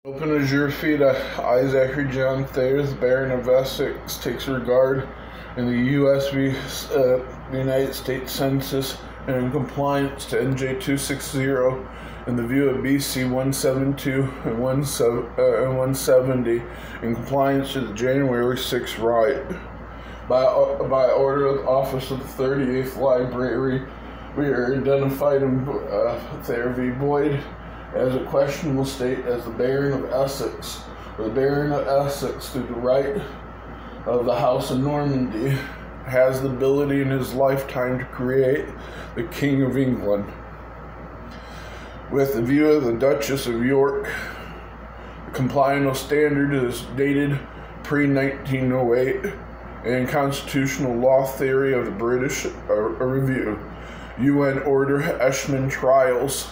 Open as your feet, I, Zachary John Thayers, Baron of Essex, takes regard in the the United States Census and in compliance to NJ 260 in the view of BC 172 and 170 in compliance to the January 6th riot. By order of the Office of the 38th Library, we are identified in Thayer v. Boyd as a questionable state as the Baron of Essex, or the Baron of Essex, through the right of the House of Normandy, has the ability in his lifetime to create the King of England. With the view of the Duchess of York, the Compliance Standard is dated pre-1908, and Constitutional Law Theory of the British Review, UN Order Eshman Trials,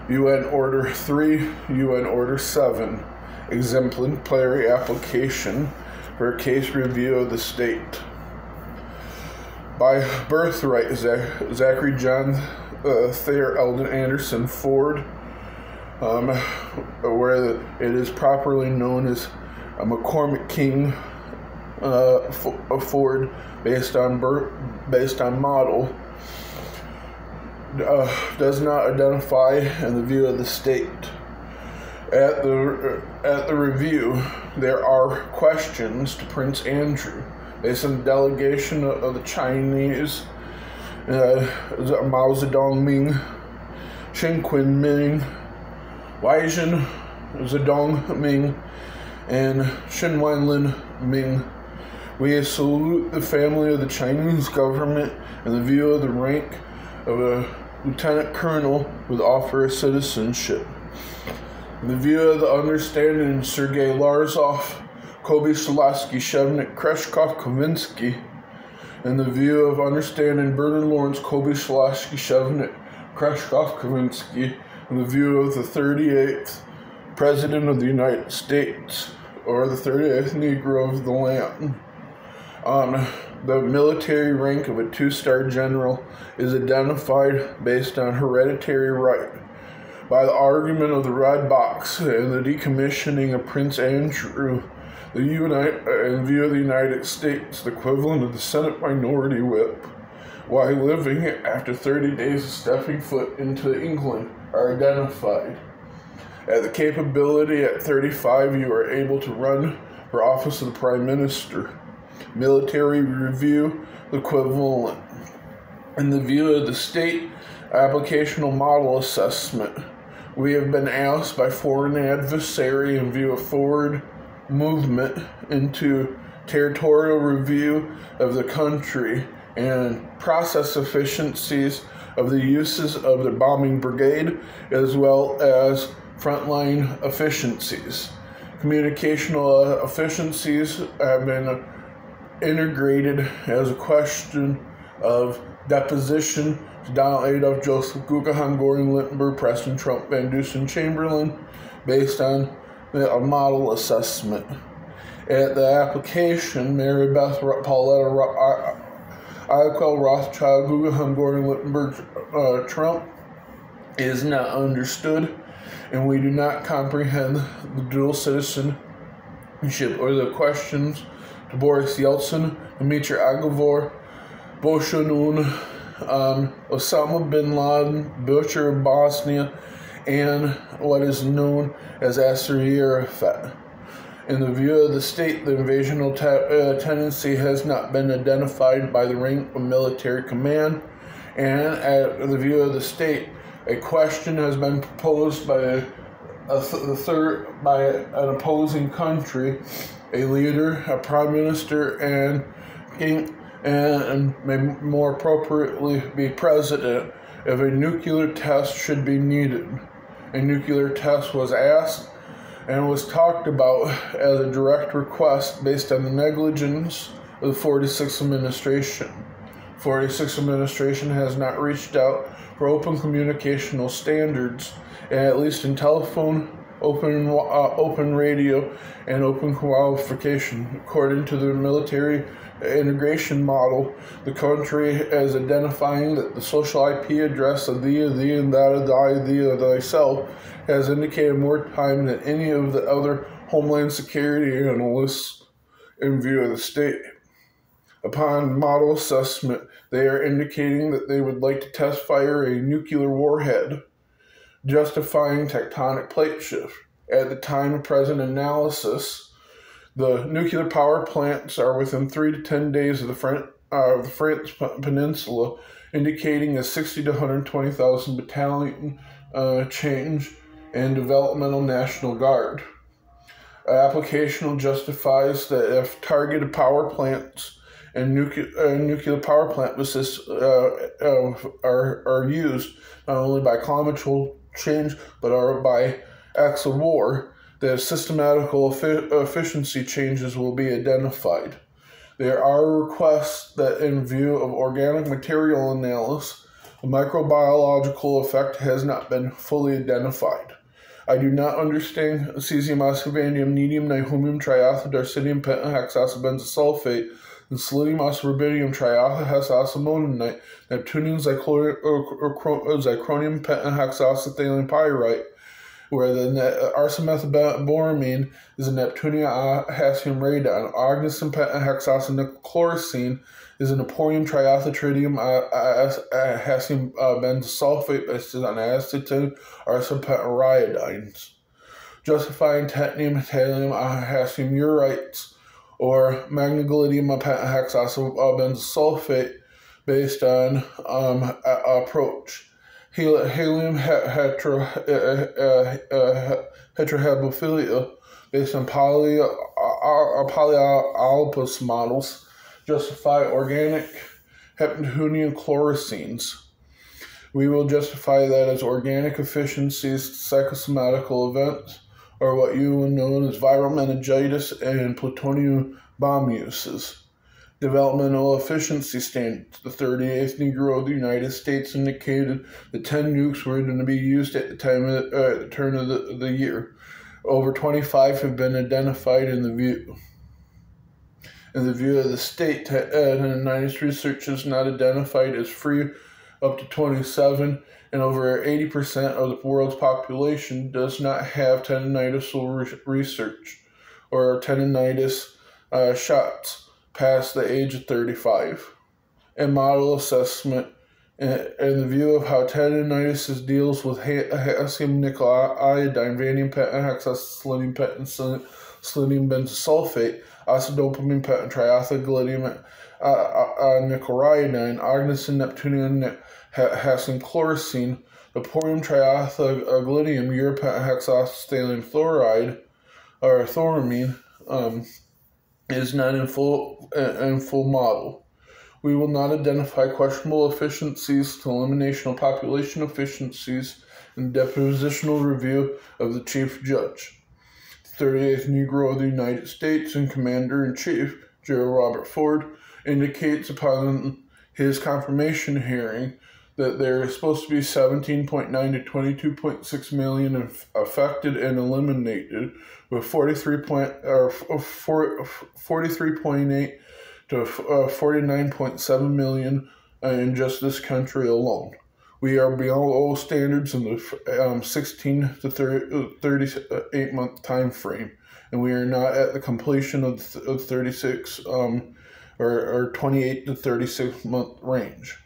UN Order 3, UN Order 7, exemplary application for a case review of the state. By birthright, Zachary John Thayer Eldon Anderson Ford, where it is properly known as a McCormick King Ford, based on model, does not identify in the view of the state. At the review, there are questions to Prince Andrew based on the delegation of the Chinese, Mao Zedong Ming, Shin Qin Ming, Weijin Zedong Ming, and Shin Wenlin Ming. We salute the family of the Chinese government in the view of the rank of a lieutenant colonel with offer of citizenship. In the view of the understanding Sergei Larzov, Kobe Shalatsky, Shevnik, Kreshkov, Kavinsky. In the view of understanding Bernard Lawrence, Kobe Shalatsky, Shevnik, Kreshkov, Kavinsky. In the view of the 38th President of the United States, or the 38th Negro of the land. The military rank of a 2-star general is identified based on hereditary right. By the argument of the red box and the decommissioning of Prince Andrew, in view of the United States, the equivalent of the Senate Minority Whip, while living after 30 days of stepping foot into England, are identified. At the capability at 35, you are able to run for office of the Prime Minister. Military review, the equivalent. In the view of the state applicational model assessment, we have been asked by foreign adversary in view of forward movement into territorial review of the country and process efficiencies of the uses of the bombing brigade, as well as frontline efficiencies. Communicational efficiencies have been integrated as a question of deposition to Donald Adolf, Joseph Guggenheim, Gordon Littenberg, Preston Trump, Van Dusen, Chamberlain, based on a model assessment. At the application, Mary Beth Pauletta Iquel Rothschild, Guggenheim, Gordon Littenberg, Trump is not understood, and we do not comprehend the dual citizenship or the questions to Boris Yeltsin, Dmitry Agavor, Bolshanun, Osama bin Laden, Butcher of Bosnia, and what is known as Yasser Arafat. In the view of the state, the invasional tendency has not been identified by the rank of military command, and at the view of the state, a question has been proposed by an opposing country, a leader, a prime minister, and king, and may more appropriately be president, if a nuclear test should be needed. A nuclear test was asked and was talked about as a direct request based on the negligence of the 46th administration. 46th administration has not reached out for open communicational standards, at least in telephone open radio, and open qualification. According to the military integration model, the country is identifying that the social IP address of thee, and that of thy, thee, or thyself has indicated more time than any of the other Homeland Security analysts in view of the state. Upon model assessment, they are indicating that they would like to test fire a nuclear warhead, justifying tectonic plate shift. At the time of present analysis, the nuclear power plants are within 3 to 10 days of the France Peninsula, indicating a 60 to 120,000 battalion change in developmental National Guard. Application justifies that if targeted power plants and nuclear power plant assists are used not only by climate change but are by acts of war, that systematical efficiency changes will be identified. There are requests that, in view of organic material analysis, a microbiological effect has not been fully identified. I do not understand cesium, vanadium, nedium, nihonium, triethylarcidium, pentahexabenzosulfate, and selenium, rubidium, triethylhexamononite, neptunium, zirconium, pentahexaethylene pyrite, where the arsenmethyboramine is a neptunium hassium radon, ognosin pentahexanichlorothene is a neporium triethytritium hassium benzosulfate based on acetate arsenpentariodines, justifying technium thallium hassium urites, or magnoglydium pentahexabenzosulfate based on approach. Helium heterohebophilia based on polyalpus models justify organic neptunium chlorothenes. We will justify that as organic efficiencies, psychosomatical events, or what you will know as viral meningitis and plutonium bomb uses. Developmental efficiency standards. The 38th Negro of the United States indicated that 10 nukes were going to be used at the time of the turn of the year. Over 25 have been identified in the view. In the view of the state, tinnitus research is not identified as free up to 27, and over 80% of the world's population does not have tinnitus research or tinnitus shots past the age of 35. And model assessment, in the view of how tinnitus deals with hassium nickel iodine, vanadium pentahexaselenium selenium benzosulfate, isodopamine pentriethylglydium nickel-iodine, ognosin neptunium hassium chlorothene, neporium triethylglydium urapentahexaethylene fluoride, or thoramine, is not in full model. We will not identify questionable efficiencies to elimination of population efficiencies in the depositional review of the Chief Judge. The 38th Negro of the United States and Commander-in-Chief, General Robert Ford, indicates upon his confirmation hearing that there is supposed to be 17.9 to 22.6 million affected and eliminated, with 43.8 to 49.7 million in just this country alone. We are below standards in the 16 to 38 month time frame, and we are not at the completion of 36 or 28 to 36 month range.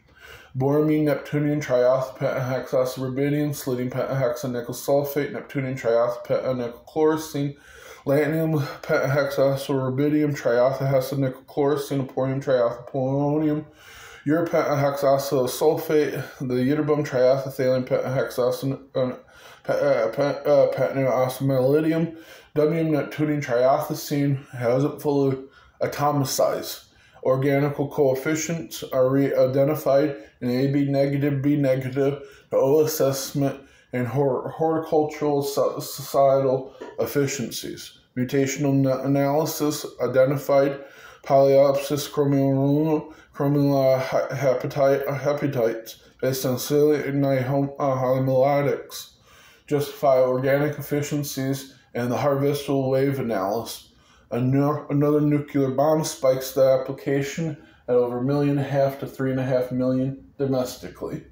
Boramine, neptunium, triethylpentahexacerubidium, selenium pentahexanickel sulfate, neptunium, triethylpentanickel chlorothene, lanthanum, pentahexacerubidium, triethylhexanickel chlorothene, neporium, triethylpolonium, urapentahexacesulfate, the ytterbium, triethylphthalate, pentahexacepentanosmelidium, wm, neptunium, triethylene hasn't fully atomicized. Organical coefficients are re-identified in AB negative, B negative, the O assessment, and horticultural societal efficiencies. Mutational analysis identified Polyopsis chromosomal hepatitis based on celiac hemolitics, justify organic efficiencies and the harvestable wave analysis. Another nuclear bomb spikes the application at over 1.5 million to 3.5 million domestically.